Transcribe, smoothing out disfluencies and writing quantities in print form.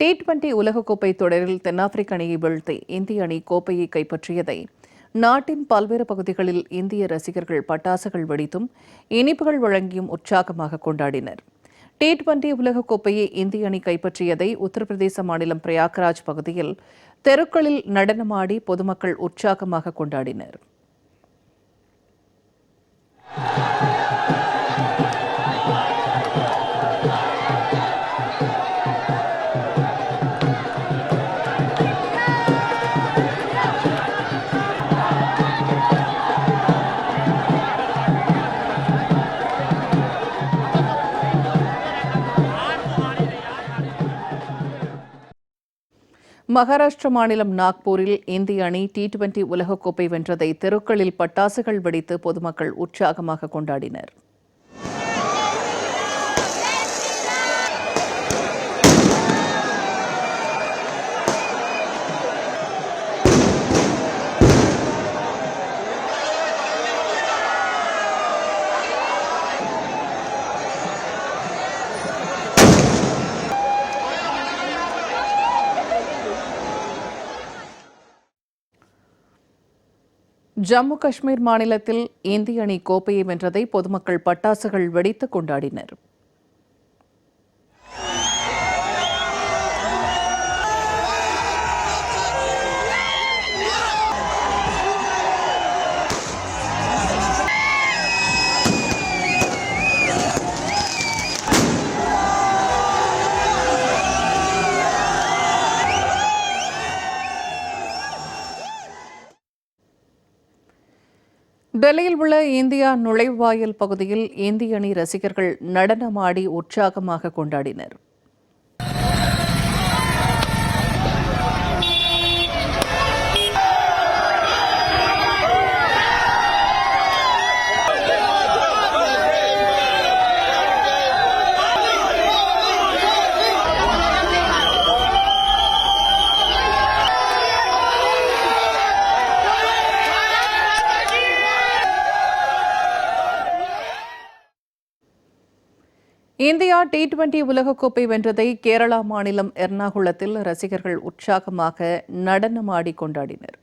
T20 உலகக்கோப்பை தொடரில் தென்னாப்பிரிக்க அணியை வீழ்த்தி இந்திய அணி கோப்பையை கைப்பற்றியதை நாட்டின் பல்வேறு பகுதிகளில் இந்திய ரசிகர்கள் பட்டாசுகள் வெடித்தும் இனிப்புகள் வழங்கியும் உற்சாகமாக கொண்டாடினர். T20 உலகக்கோப்பையை இந்திய அணி கைப்பற்றியதை உத்தரப்பிரதேச மாநிலம் பிரயாக்ராஜ் பகுதியில் தெருக்களில் நடனமாடி பொதுமக்கள் உற்சாகமாக கொண்டாடினர். மகாராஷ்டிர மாநிலம் நாக்பூரில் இந்திய அணி T20 உலகக்கோப்பை வென்றதை தெருக்களில் பட்டாசுகள் வெடித்து பொதுமக்கள் உற்சாகமாக கொண்டாடினர். ஜம்மு காஷ்மீர் மாநிலத்தில் இந்திய அணி கோப்பையை வென்றதை பொதுமக்கள் பட்டாசுகள் வெடித்து கொண்டாடினர். டெல்லியில் உள்ள இந்தியா நுழைவாயில் பகுதியில் இந்திய அணி ரசிகர்கள் நடனமாடி உற்சாகமாக கொண்டாடினர். இந்தியா T20 உலகக்கோப்பை வென்றதை கேரளா மாநிலம் எர்ணாகுளத்தில் ரசிகர்கள் உற்சாகமாக நடனமாடி கொண்டாடினர்.